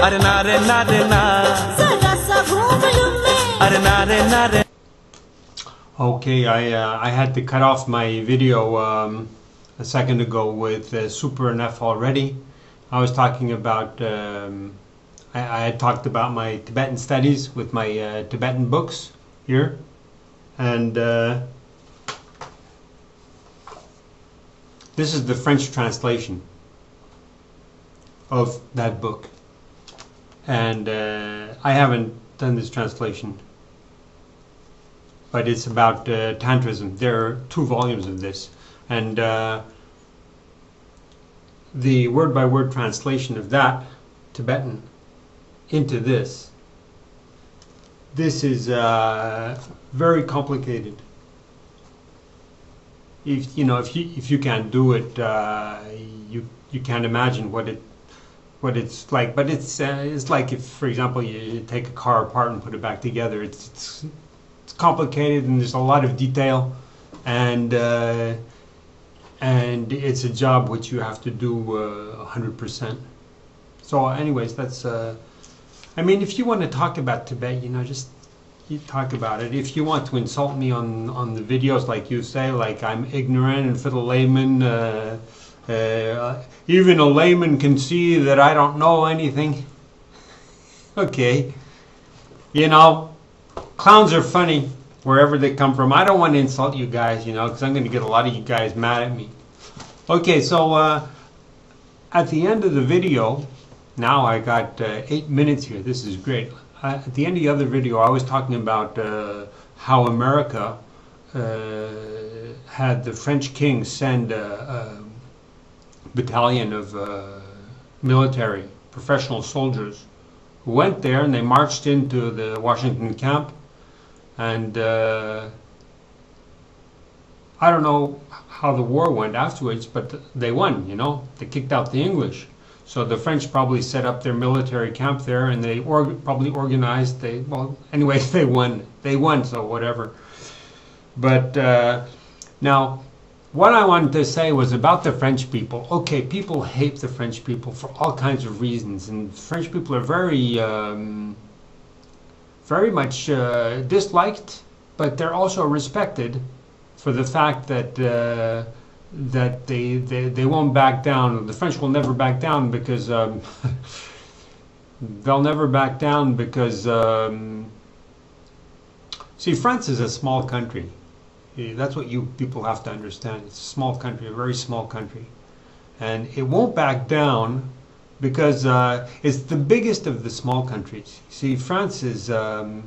अरे ना रे ना रे ना जरा सा घूम लूं मैं अरे ना रे ना रे. Okay, I had to cut off my video a second ago with superenoughalready. I was talking about I had talked about my Tibetan studies with my Tibetan books here, and this is the French translation of that book. And I haven't done this translation, but it's about Tantrism. There are 2 volumes of this, and the word-by-word translation of that Tibetan into this is very complicated. If you can't do it, you can't imagine what it's like. But it's like if, for example, you take a car apart and put it back together. It's complicated, and there's a lot of detail, and it's a job which you have to do 100%. So, anyways, that's. I mean, if you want to talk about Tibet, just you talk about it. If you want to insult me on the videos, like you say, like I'm ignorant, and for the layman. Even a layman can see that I don't know anything. Okay. Clowns are funny wherever they come from. I don't want to insult you guys, because I'm going to get a lot of you guys mad at me. Okay, so at the end of the video, now I got 8 minutes here. This is great. At the end of the other video, I was talking about how America had the French king send a battalion of military professional soldiers who went there, and they marched into the Washington camp, and I don't know how the war went afterwards, but they won. They kicked out the English. So the French probably set up their military camp there, and they probably organized. Anyway, they won, so whatever. But now, what I wanted to say was about the French people. Okay, people hate the French people for all kinds of reasons, and French people are very much disliked, but they're also respected for the fact that they won't back down. The French will never back down because they'll never back down because see, France is a small country. That's what you people have to understand. It's a small country, a very small country. And it won't back down because it's the biggest of the small countries. See, France is the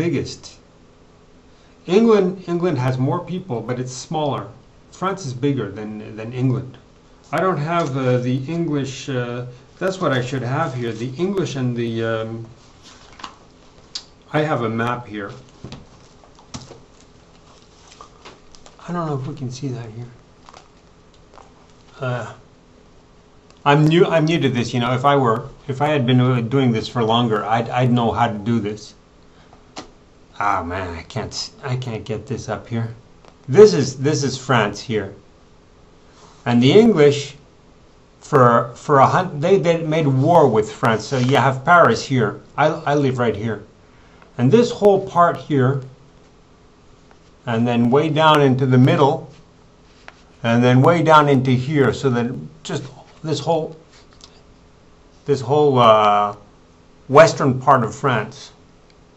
biggest. England has more people, but it's smaller. France is bigger than England. I don't have the English, that's what I should have here, the English and the, I have a map here. I don't know if we can see that here. I'm new to this. If I had been doing this for longer, I'd know how to do this. Ah, man, I can't get this up here. This is France here, and the English they made war with France. So you have Paris here. I live right here, and this whole part here. And then way down into the middle, and then way down into here, so that just this whole western part of France,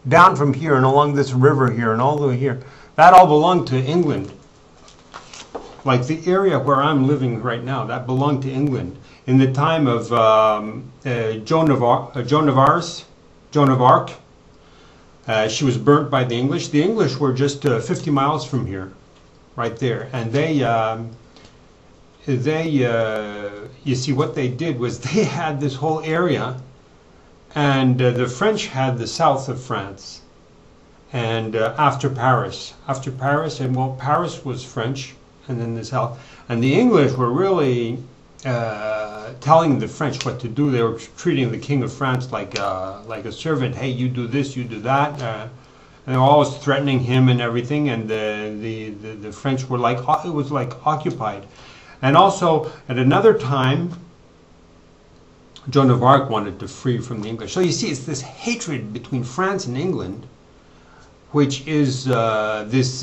down from here and along this river here and all the way here, that all belonged to England. like the area where I'm living right now, that belonged to England. In the time of Joan of Arc, she was burnt by the English. The English were just 50 miles from here, right there, and you see what they did was they had this whole area, and the French had the south of France, and after Paris, and well, Paris was French, and then the south, and the English were really telling the French what to do. They were treating the King of France like a servant. Hey, you do this, you do that. And they were always threatening him and everything. And the French were like, it was like occupied. And also at another time, Joan of Arc wanted to free from the English. So you see, it's this hatred between France and England, which is this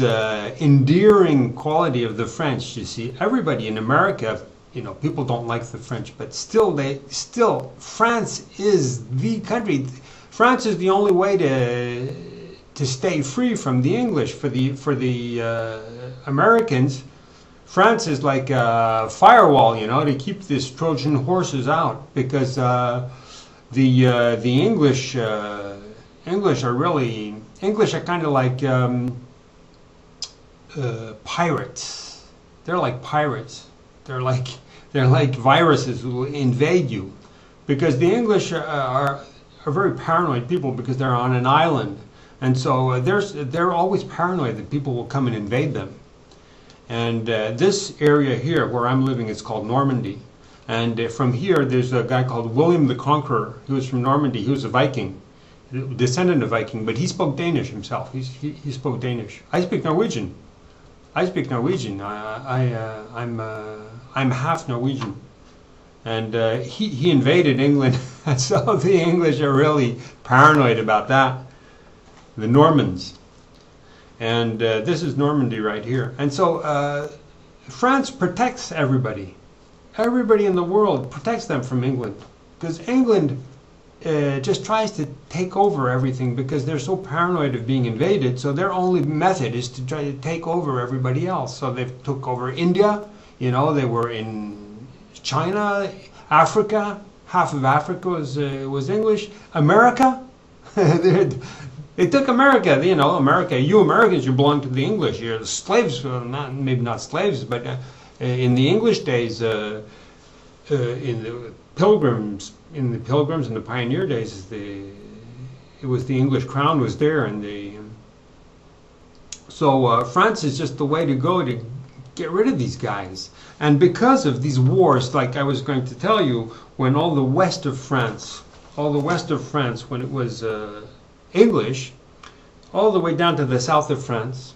endearing quality of the French. You see, everybody in America, you know, people don't like the French, but still, France is the country. France is the only way to stay free from the English. For the Americans, France is like a firewall, you know, to keep these Trojan horses out, because the English are kind of like pirates. They're like pirates. They're like viruses who will invade you, because the English are very paranoid people, because they're on an island, and so they're always paranoid that people will come and invade them. And this area here where I'm living is called Normandy, and from here there's a guy called William the Conqueror. He was from Normandy. He was a Viking, descendant of Viking, but he spoke Danish himself. He spoke Danish. I speak Norwegian. I'm half Norwegian, and he invaded England, so the English are really paranoid about that. The Normans, and this is Normandy right here, and so France protects everybody. Everybody in the world protects them from England, because England just tries to take over everything, because they're so paranoid of being invaded. So their only method is to try to take over everybody else. So they've took over India. You know, they were in China, Africa. Half of Africa was English. America, they took America. You know, America. You Americans, you belong to the English. You're the slaves. Maybe not slaves, but in the English days, in the Pilgrims and the pioneer days, it was the English crown was there, and so France is just the way to go to get rid of these guys. And because of these wars, like I was going to tell you, when all the west of France, when it was English, all the way down to the south of France,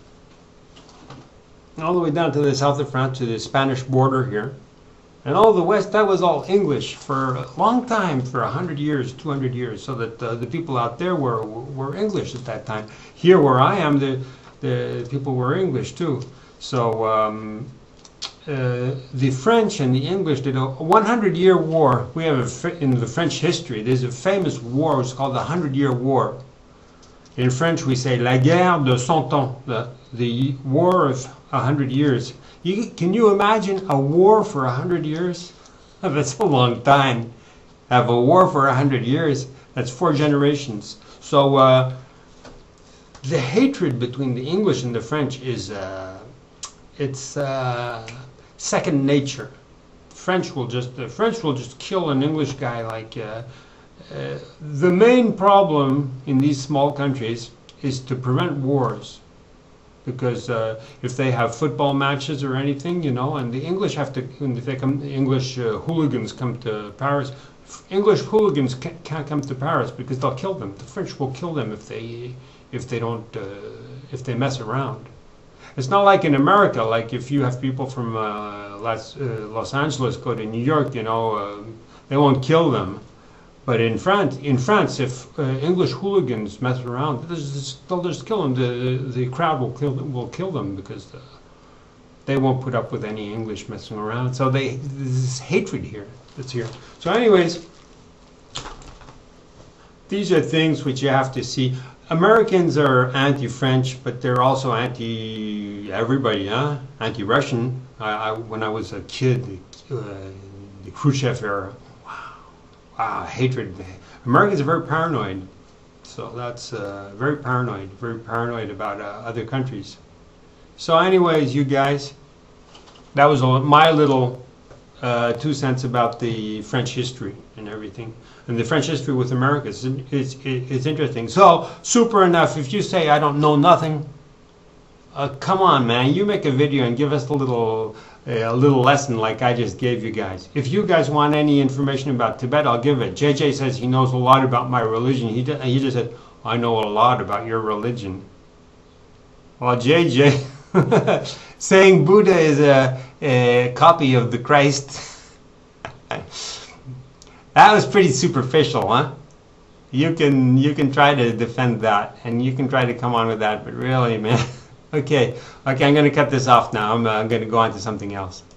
to the Spanish border here, and all the west, that was all English for a long time, for 100 years, 200 years, so that the people out there were English at that time. Here where I am, the people were English too. So the French and the English did a 100-year war. We have in the French history, there's a famous war, it's called the 100-Year War. In French we say la guerre de 100 ans, the war of 100 years. Can you imagine a war for 100 years? That's a long time. Have a war for 100 years. That's 4 generations. So the hatred between the English and the French is it's second nature. The French will just kill an English guy like. The main problem in these small countries is to prevent wars. Because if they have football matches or anything, you know, and the English have to, if they come, English hooligans come to Paris. English hooligans can't come to Paris because they'll kill them. The French will kill them if they mess around. It's not like in America. Like if you have people from Los Angeles go to New York, you know, they won't kill them. But in France, if English hooligans mess around, they'll just kill them. The crowd will kill them because they won't put up with any English messing around. So there's this hatred here that's here. So anyways, these are things which you have to see. Americans are anti-French, but they're also anti-everybody, huh? Anti-Russian. When I was a kid, the Khrushchev era, wow, hatred. Americans are very paranoid, so that's very paranoid about other countries. So anyways, you guys, that was my little 2 cents about the French history and everything. And the French history with America is interesting. So, super enough, if you say I don't know nothing, come on, man, you make a video and give us a little lesson like I just gave you guys. If you guys want any information about Tibet, I'll give it. JJ says he knows a lot about my religion. He just said, I know a lot about your religion. Well, JJ, saying Buddha is a copy of the Christ. That was pretty superficial, huh? You can try to defend that, and you can try to come on with that, but really, man. Okay, I'm going to cut this off now. I'm going to go on to something else.